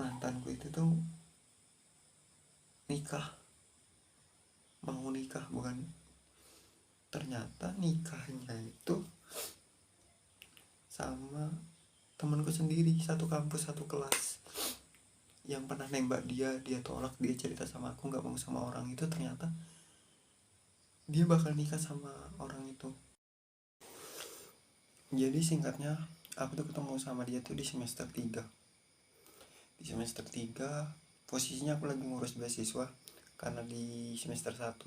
mantanku itu tuh mau nikah, bukan, ternyata nikahnya itu sama temanku sendiri, satu kampus satu kelas. Yang pernah nembak dia tolak, dia cerita sama aku nggak mau sama orang itu, ternyata dia bakal nikah sama orang itu. Jadi singkatnya, aku tuh ketemu sama dia tuh di semester 3. Di semester 3 posisinya aku lagi ngurus beasiswa, karena di semester 1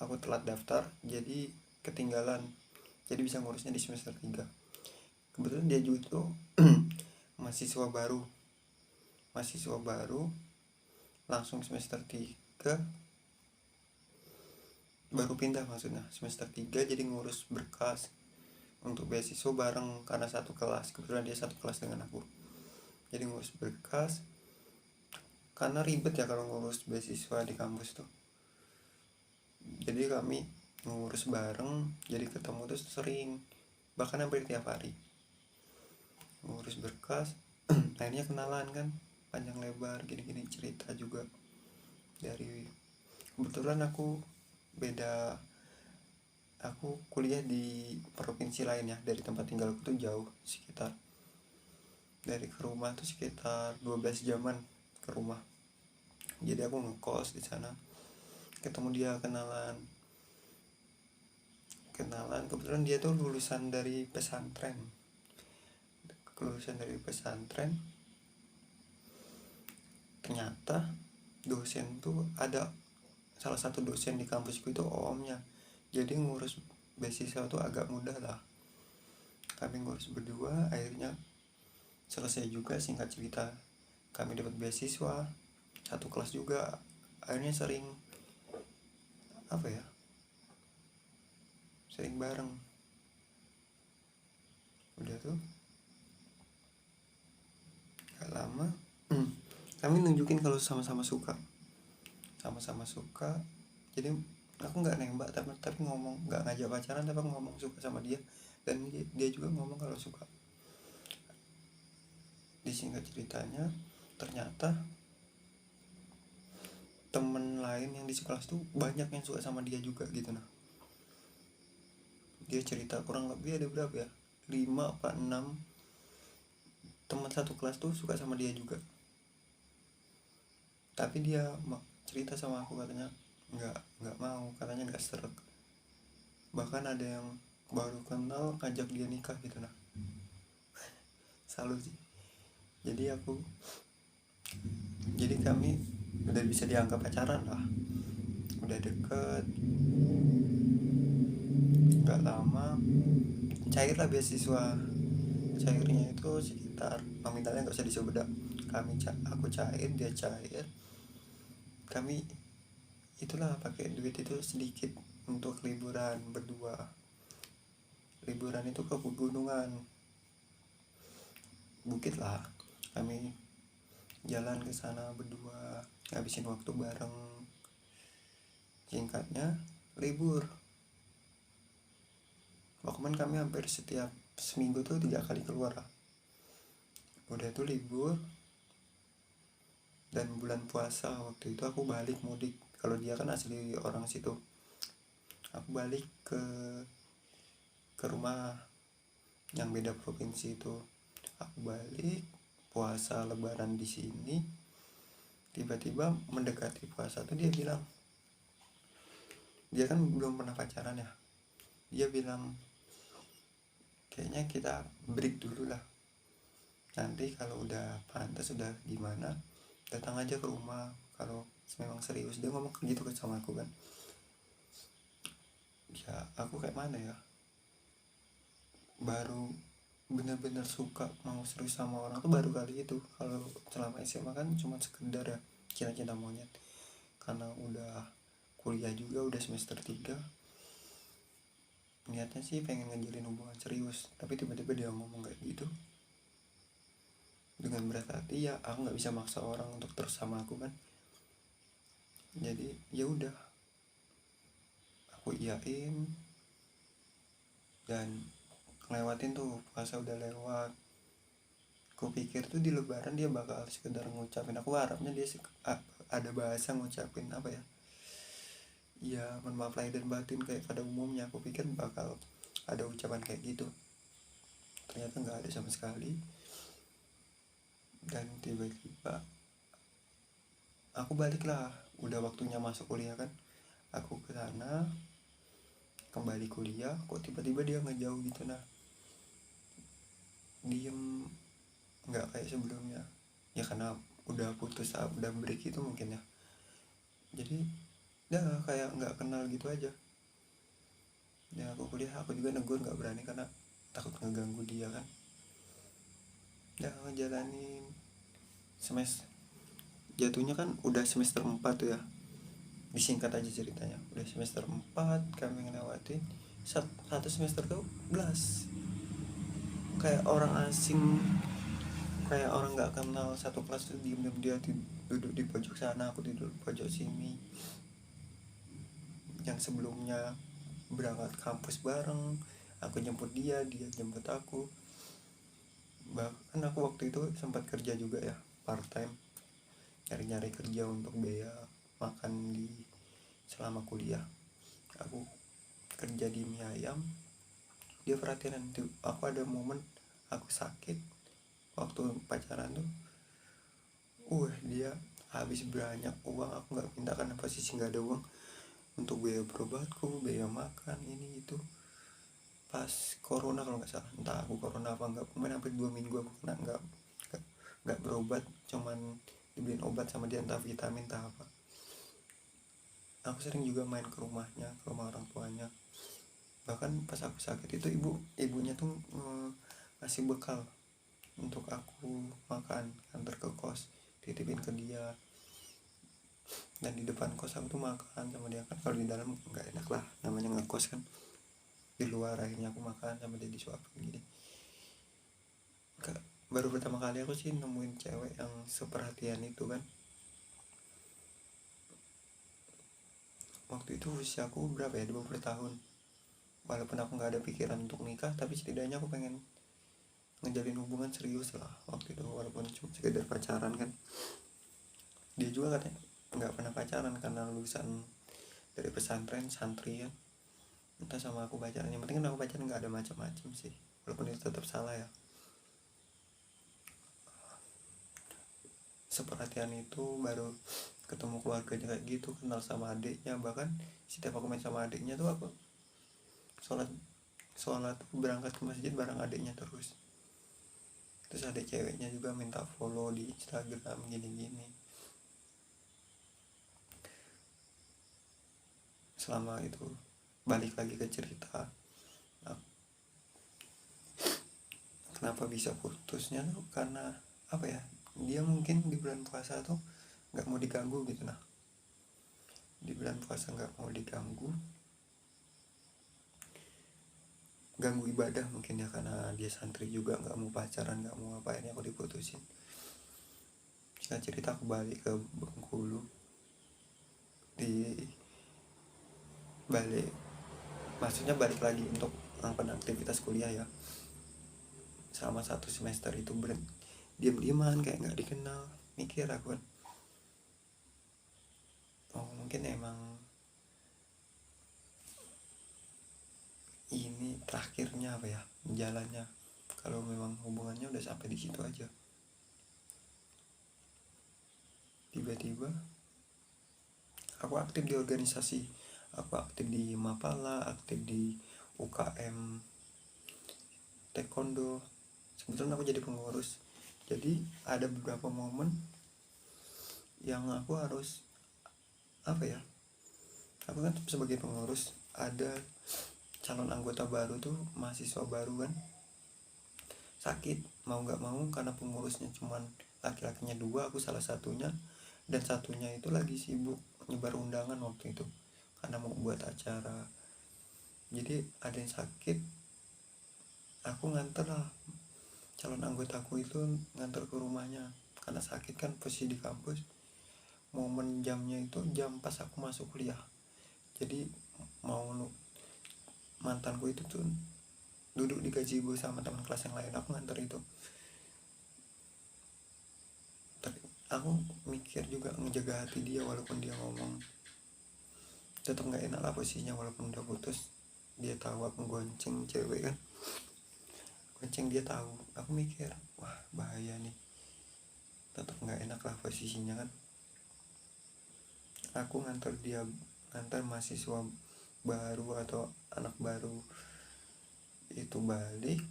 aku telat daftar, jadi ketinggalan, jadi bisa ngurusnya di semester 3. Kebetulan dia juga tuh mahasiswa baru langsung semester 3, baru pindah maksudnya semester 3, jadi ngurus berkas untuk beasiswa bareng karena satu kelas. Kebetulan dia satu kelas dengan aku, jadi ngurus berkas karena ribet ya kalau ngurus beasiswa di kampus tuh. Jadi kami ngurus bareng, jadi ketemu tuh sering, bahkan hampir tiap hari ngurus berkas. Akhirnya kenalan kan, panjang lebar gini-gini cerita juga. Dari kebetulan aku kuliah di provinsi lain ya, dari tempat tinggalku tuh jauh, sekitar dari ke rumah tuh sekitar 12 jaman ke rumah. Jadi aku ngekos di sana, ketemu dia, kenalan. Kebetulan dia tuh lulusan dari pesantren. Ternyata dosen tuh ada, salah satu dosen di kampusku itu omnya. Jadi ngurus beasiswa tuh agak mudah lah. Kami ngurus berdua, akhirnya selesai juga. Singkat cerita, kami dapat beasiswa, satu kelas juga. Akhirnya sering bareng. Udah tuh gak lama kami nunjukin kalau sama-sama suka. Jadi aku nggak nembak, tapi ngomong, nggak ngajak pacaran, tapi ngomong suka sama dia, dan dia juga ngomong kalau suka. Disingkat ceritanya, ternyata temen lain yang di sekelas tuh banyak yang suka sama dia juga gitu. Nah, dia cerita kurang lebih ada berapa ya, 5 apa 6 teman satu kelas tuh suka sama dia juga. Tapi dia cerita sama aku, katanya nggak mau, katanya nggak seret. Bahkan ada yang baru kenal ngajak dia nikah gitu. Nah, salut sih. Jadi kami udah bisa dianggap pacaran lah, udah deket. Nggak lama cair lah beasiswa. Cairnya itu sekitar, nominalnya nggak usah disebut dah. Aku cair, dia cair. Kami itulah pakai duit itu sedikit untuk liburan berdua. Liburan itu ke pegunungan, bukit lah. Kami jalan ke sana berdua, ngabisin waktu bareng. Singkatnya, libur. Bahkan kami hampir setiap seminggu tuh 3 kali keluar lah. Udah tuh libur, dan bulan puasa waktu itu aku balik mudik. Kalau dia kan asli orang situ, aku balik ke rumah yang beda provinsi itu. Aku balik puasa lebaran di sini. Tiba-tiba mendekati puasa tuh dia bilang, dia kan belum pernah pacaran ya, dia bilang kayaknya kita break dulu lah, nanti kalau udah pantas, udah gimana, datang aja ke rumah kalau memang serius. Dia ngomong gitu sama aku kan. Ya aku kayak mana ya, baru bener-bener suka mau serius sama orang tuh baru kali itu. Kalau selama SMA kan cuma sekedar ya cinta-cinta monyet. Karena udah kuliah juga, udah semester 3, niatnya sih pengen ngejalin hubungan serius, tapi tiba-tiba dia ngomong kayak gitu. Dengan berat hati ya, aku nggak bisa maksa orang untuk terus sama aku kan. Jadi ya udah, aku iyain. Dan ngelewatin tuh, puasa udah lewat, kupikir tuh di lebaran dia bakal sekedar ngucapin, aku harapnya dia ada bahasa ngucapin apa ya, ya mohon maaf lahir dan batin kayak pada umumnya. Aku pikir bakal ada ucapan kayak gitu, ternyata nggak ada sama sekali. Dan tiba-tiba aku balik lah, udah waktunya masuk kuliah kan, aku ke sana kembali kuliah, kok tiba-tiba dia ngejauh gitu. Nah, diem, nggak kayak sebelumnya ya, karena udah putus, udah break itu mungkin ya. Jadi ya kayak nggak kenal gitu aja. Ya aku kuliah, aku juga negur nggak berani karena takut ngeganggu dia kan. Ya ngejalanin semester, jatuhnya kan udah semester 4 tuh ya, disingkat aja ceritanya. Udah semester 4 kami ngelewatin satu semester tuh belas kayak orang asing, kayak orang nggak kenal. Satu kelas tuh diem-diem, dia duduk di pojok sana, aku tidur di pojok sini. Yang sebelumnya berangkat kampus bareng, aku jemput dia, dia jemput aku. Bahkan aku waktu itu sempat kerja juga ya, part time, nyari-nyari kerja untuk biaya makan di selama kuliah. Aku kerja di mie ayam, dia perhatian tuh. Aku ada momen aku sakit waktu pacaran tuh, dia habis banyak uang. Aku nggak minta karena posisi nggak ada uang untuk biaya berobatku, biaya makan ini itu. Pas corona kalau nggak salah, entah aku corona apa enggak, kemarin hampir 2 minggu aku kena nggak berobat, cuman dibeliin obat sama dia, entah vitamin entah apa. Aku sering juga main ke rumahnya, ke rumah orang tuanya. Bahkan pas aku sakit itu ibunya tuh ngasih bekal untuk aku makan, antar ke kos, titipin ke dia. Dan di depan kos aku tuh makan sama dia kan, kalau di dalam nggak enak lah, namanya ngekos kan. Di luar akhirnya aku makan sama dia, disuapin gini. Baru pertama kali aku sih nemuin cewek yang seperhatian itu kan. Waktu itu usiaku berapa ya, 20 tahun. Walaupun aku nggak ada pikiran untuk nikah, tapi setidaknya aku pengen ngejalin hubungan serius lah waktu itu, walaupun cuma sekedar pacaran kan. Dia juga katanya nggak pernah pacaran karena lulusan dari pesantren, santri ya. Entah sama aku pacaran, yang penting kan aku pacaran nggak ada macam-macam sih, walaupun itu tetap salah ya. Seperhatian itu, baru ketemu keluarganya kayak gitu, kenal sama adiknya. Bahkan setiap aku main sama adiknya tuh aku sholat berangkat ke masjid bareng adiknya terus. Terus ada ceweknya juga minta follow di Instagram gini-gini. Selama itu balik lagi ke cerita kenapa bisa putusnya tuh karena apa ya, dia mungkin di bulan puasa tuh nggak mau diganggu gitu. Nah, di bulan puasa nggak mau diganggu, ganggu ibadah mungkin ya, karena dia santri juga, nggak mau pacaran, nggak mau apa, ini aku diputusin. Singkat cerita aku balik ke Bengkulu, di balik, maksudnya balik lagi untuk aktivitas kuliah ya. Selama 1 semester itu diam-diaman kayak nggak dikenal. Mikir aku kan, mungkin emang ini terakhirnya apa ya, jalannya. Kalau memang hubungannya udah sampai di situ aja. Tiba-tiba aku aktif di organisasi, aku aktif di Mapala, aktif di UKM Taekwondo. Sebetulnya aku jadi pengurus. Jadi ada beberapa momen yang aku harus apa ya, aku kan sebagai pengurus, ada calon anggota baru tuh, mahasiswa baru kan, sakit mau nggak mau karena pengurusnya cuman laki-lakinya 2, aku salah satunya. Dan satunya itu lagi sibuk nyebar undangan waktu itu karena mau buat acara. Jadi ada yang sakit, aku nganter lah calon anggotaku itu, nganter ke rumahnya karena sakit kan, posisi di kampus. Momen jamnya itu jam pas aku masuk kuliah. Jadi mau mantanku itu tuh duduk di gazebo sama teman kelas yang lain, aku nganter itu. aku mikir juga ngejaga hati dia, walaupun dia ngomong tetap nggak enak lah posisinya. Walaupun udah putus, dia tahu aku gonceng cewek kan, gonceng dia tahu. Aku mikir wah bahaya nih, tetap nggak enak lah posisinya kan. Aku ngantar dia, ngantar mahasiswa baru atau anak baru itu balik,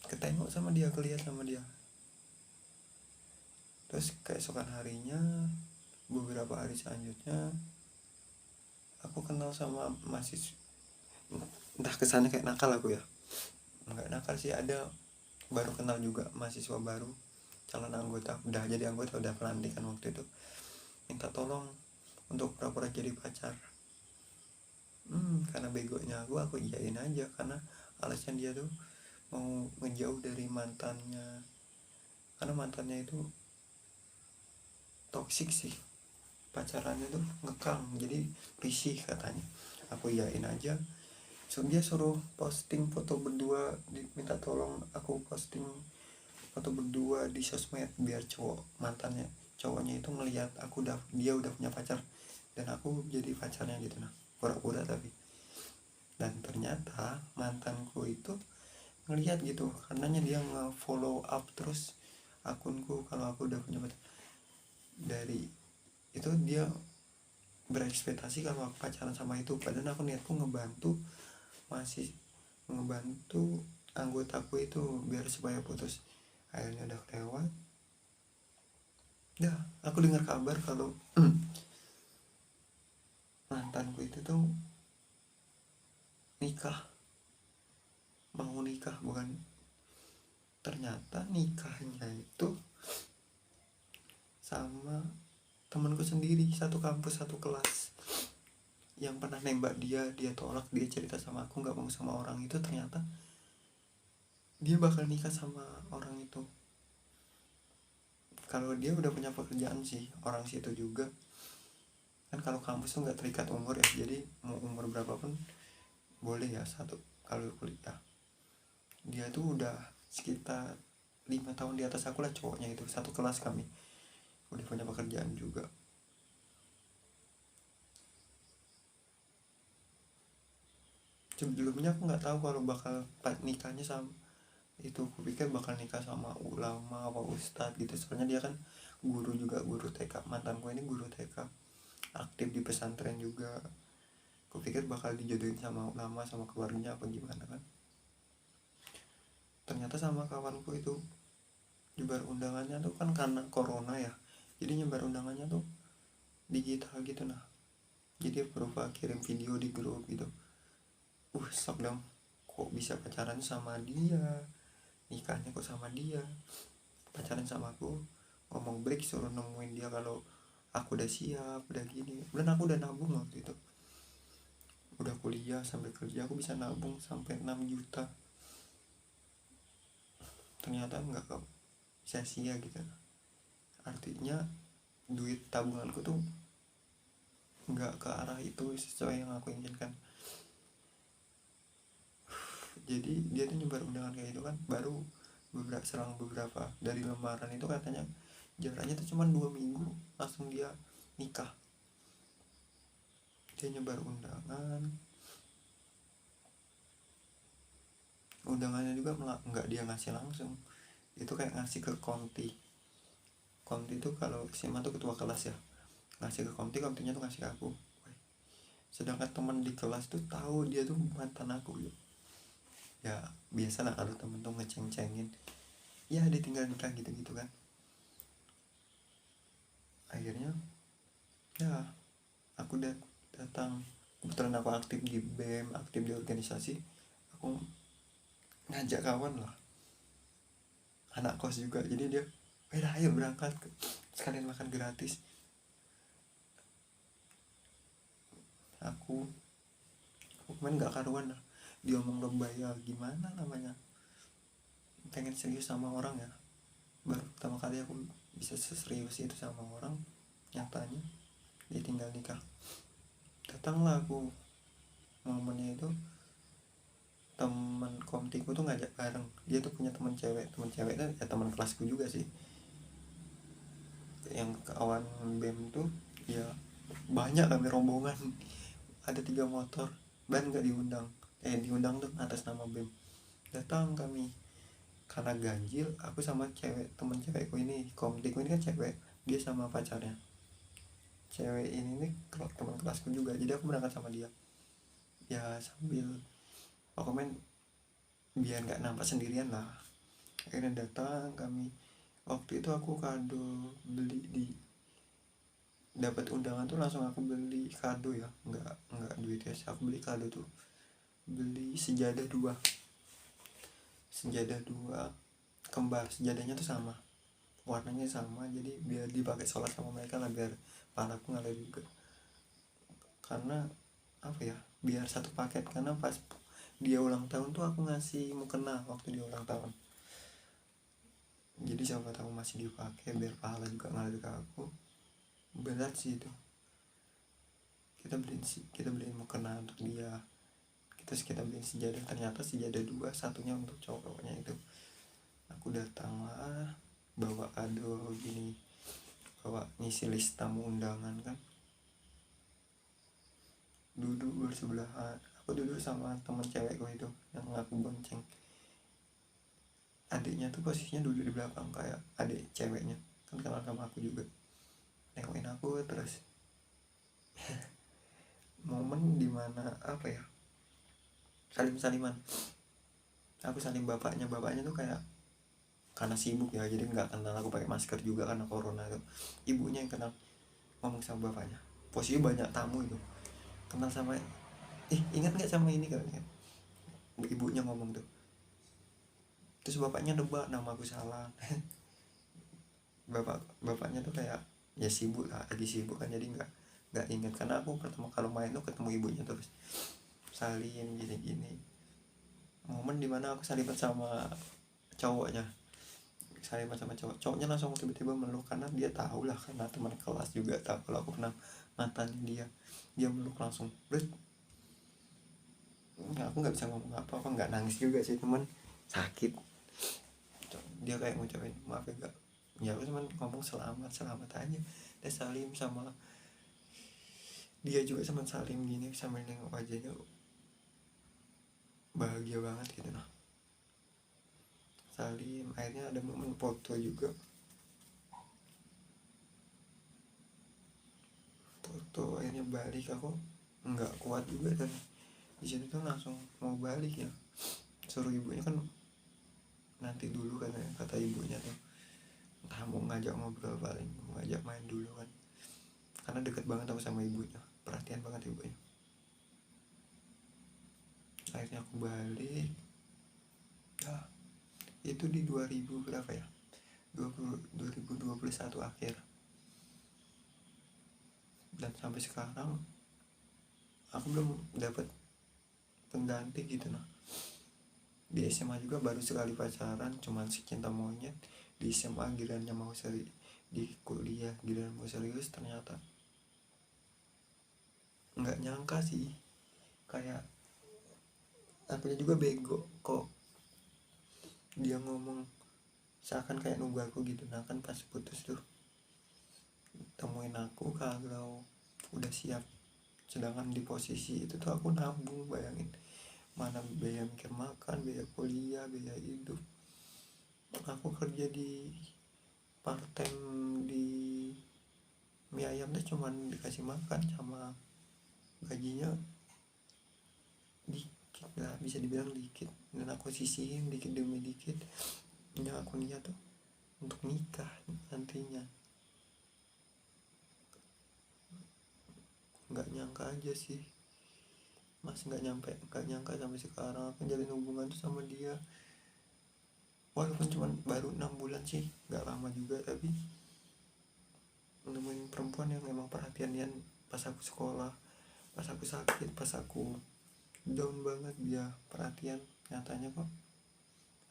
ketengok sama dia, kelihat sama dia. Terus keesokan harinya, beberapa hari selanjutnya, aku kenal sama mahasiswa. Entah kesannya kayak nakal aku ya, nggak nakal sih, ada baru kenal juga mahasiswa baru, calon anggota, udah jadi anggota, udah pelantikan waktu itu, minta tolong untuk pura-pura jadi pacar. Karena begonya aku iyain aja, karena alasan dia tuh mau ngejauh dari mantannya, karena mantannya itu toksik sih, pacarannya tuh ngekang, jadi risih katanya. Aku iyain aja. So, dia suruh posting foto berdua, minta tolong aku posting foto berdua di sosmed biar cowoknya itu ngelihat dia udah punya pacar dan aku jadi pacarnya gitu. Nah, pura-pura tapi. Dan ternyata mantanku itu ngelihat gitu, karenanya dia nge-follow up terus akunku kalau aku udah punya pacar. Dari itu dia berekspektasi kalau aku pacaran sama itu, padahal aku niatku ngebantu anggotaku itu biar supaya putus. Akhirnya udah lewat, dah aku dengar kabar kalau mantanku itu tuh mau nikah. Bukan, ternyata nikahnya itu sama temanku sendiri, satu kampus satu kelas, yang pernah nembak dia tolak, dia cerita sama aku nggak mau sama orang itu, ternyata dia bakal nikah sama orang itu. Kalau dia udah punya pekerjaan sih, orang situ juga kan. Kalau kampus tuh nggak terikat umur ya, jadi mau umur berapapun boleh ya satu kalau kuliah. Dia tuh udah sekitar 5 tahun di atas aku lah, cowoknya itu satu kelas kami, udah punya pekerjaan juga. Sebelumnya aku nggak tahu kalau bakal nikahnya sama itu. Aku pikir bakal nikah sama ulama apa ustadz gitu, soalnya dia kan guru juga, guru TK. Mantanku ini guru TK, aktif di pesantren juga. Aku pikir bakal dijodohin sama ulama, sama keluarganya apa gimana kan. Ternyata sama kawanku itu nyebar undangannya tuh kan, karena corona ya, jadi nyebar undangannya tuh digital gitu. Nah, jadi berupa kirim video di grup gitu. Shock dong, kok bisa pacaran sama dia, nikahnya kok sama dia, pacaran sama aku. Ngomong break suruh nemuin dia kalau aku udah siap, udah gini. Dan aku udah nabung waktu itu, udah kuliah sampai kerja, aku bisa nabung sampai 6 juta. Ternyata nggak kok, sia-sia gitu. Artinya duit tabunganku tuh nggak ke arah itu sesuai yang aku inginkan. Jadi dia tuh nyebar undangan kayak gitu kan, baru beberapa dari lamaran itu katanya jaraknya tuh cuma 2 minggu langsung dia nikah. Dia nyebar undangannya juga nggak dia ngasih langsung, itu kayak ngasih ke konti itu. Kalau SMA tuh ketua kelas ya, ngasih ke kontinya tuh ngasih ke aku. Sedangkan teman di kelas tuh tahu dia tuh mantan aku ya. Ya biasa lah kalau temen tuh ngeceng-cengin, ya ditinggal nikah gitu-gitu kan. Akhirnya ya aku datang. Kebetulan aku aktif di BEM, aktif di organisasi, aku ngajak kawan lah, anak kos juga, jadi dia ayo berangkat, sekalian makan gratis. Aku kemarin gak karuan lah, dia omong lebay ya, gimana namanya, pengen serius sama orang ya. Baru pertama kali aku bisa seserius itu sama orang, nyatanya dia tinggal nikah. Datanglah aku, momennya itu teman komtiku tuh ngajak bareng. Dia tuh punya teman cewek itu ya teman kelasku juga sih. yang kawan BEM tuh ya banyak kami rombongan, ada 3 motor dan nggak diundang, diundang tuh atas nama BEM. Datang kami karena ganjil, aku sama temen cewekku ini, komdikku ini kan cewek, dia sama pacarnya cewek ini nih, teman kelasku juga, jadi aku berangkat sama dia ya, sambil pokoknya biar nggak nampak sendirian lah. Akhirnya datang kami, waktu itu aku kado beli di dapat undangan tuh langsung aku beli kado ya, nggak duit ya, aku beli kado tuh, beli sejadah dua kembar, sejadahnya tuh sama, warnanya sama, jadi biar dipakai sholat sama mereka lah, biar palaku ngalir juga, karena apa ya, biar satu paket. Karena pas dia ulang tahun tuh aku ngasih mukena waktu dia ulang tahun, jadi siapa tahu masih dipakai, biar pahala juga ngalir ke aku. Berat sih itu, kita beliin mukena untuk dia, kita beliin sejadah, ternyata sejadah 2, satunya untuk cowoknya itu. Aku datang lah bawa kado gini, bawa ngisi list tamu undangan kan, duduk bersebelahan, aku duduk sama teman cewekku itu yang aku bonceng, adiknya tuh posisinya duduk di belakang kayak adik ceweknya, kan kenal sama aku juga, nengokin aku terus. Momen dimana apa ya, salim-saliman, aku salim bapaknya tuh kayak, karena sibuk ya jadi nggak kenal, aku pakai masker juga karena corona tuh, ibunya yang kenal, ngomong sama bapaknya, posisi banyak tamu itu, kenal sama, ingat nggak sama ini kan, ibunya ngomong tuh, terus bapaknya nebak nama aku salah. Bapaknya tuh kayak ya sibuk lah, lagi sibuk kan, jadi nggak ingat, karena aku pertama kalau main tuh ketemu ibunya terus, salim gini-gini. Momen dimana aku saliman sama cowoknya, cowoknya langsung tiba-tiba meluk, karena dia tahu lah, karena teman kelas juga tahu kalau aku pernah mantannya dia meluk langsung, aku nggak bisa ngomong apa nggak nangis juga sih, teman sakit. Dia kayak ngucapin maaf ya gak, ya aku cuma ngomong selamat aja, dia salim sama dia juga, sama salim gini sambil nengok wajahnya, bahagia banget gitu nah, salim. Akhirnya ada momen foto juga, akhirnya balik, aku nggak kuat juga, dan di situ tuh langsung mau balik ya, suruh ibunya kan nanti dulu kan, kata ibunya tuh, entah mau ngajak ngobrol, paling mau ngajak main dulu kan, karena deket banget aku sama ibunya, perhatian banget ibunya. Akhirnya aku balik, nah, itu di 2000 berapa ya, 2021 akhir, dan sampai sekarang aku belum dapat pengganti gitu nah. Di SMA juga baru sekali pacaran, cuman si cinta monyet. Di SMA gilirannya mau serius, di kuliah giliran mau serius, ternyata nggak nyangka sih, kayak akunya juga bego kok, dia ngomong seakan kayak nunggu aku gitu. Nah kan pas putus tuh temuin aku kalau udah siap, sedangkan di posisi itu tuh aku nabung, bayangin, mana biaya mikir makan, biaya kuliah, biaya hidup. Aku kerja di part time di mie ayam tuh cuman dikasih makan, sama gajinya dikit lah, bisa dibilang dikit, dan aku sisihin dikit demi dikit, yang aku niat tuh untuk nikah nantinya. Nggak nyangka aja sih mas, nggak nyangka sampai sekarang aku jalin hubungan tuh sama dia, walaupun cuma baru 6 bulan sih, nggak lama juga, tapi nemuin perempuan yang emang perhatian pas aku sekolah, pas aku sakit, pas aku down banget, dia perhatian. Nyatanya kok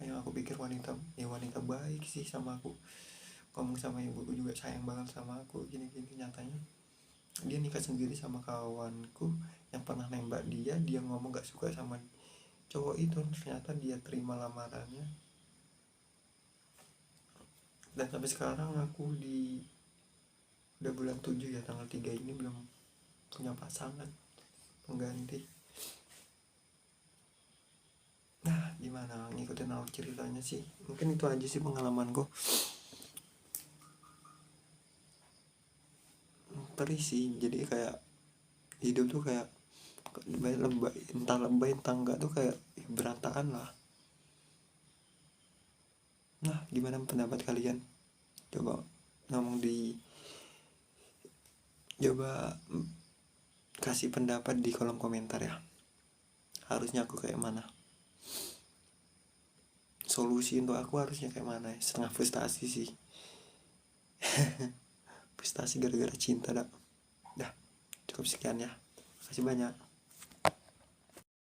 yang aku pikir wanita baik sih sama aku, ngomong sama ibuku juga sayang banget sama aku gini-gini, nyatanya dia nikah sendiri sama kawanku yang pernah nembak dia ngomong gak suka sama cowok itu, ternyata dia terima lamarannya. Dan sampai sekarang aku udah bulan 7 ya, tanggal 3 ini belum punya pasangan pengganti. Nah gimana ngikutin alur ceritanya sih, mungkin itu aja sih pengalamanku. Perih sih, jadi kayak hidup tuh kayak lebay, entah lebay entah enggak tuh kayak berantakan lah. Nah gimana pendapat kalian, coba ngomong di, coba kasih pendapat di kolom komentar ya, harusnya aku kayak mana, solusi untuk aku harusnya kayak mana. Setengah frustasi sih, frustasi gara-gara cinta dah. Dah cukup sekian ya, makasih banyak.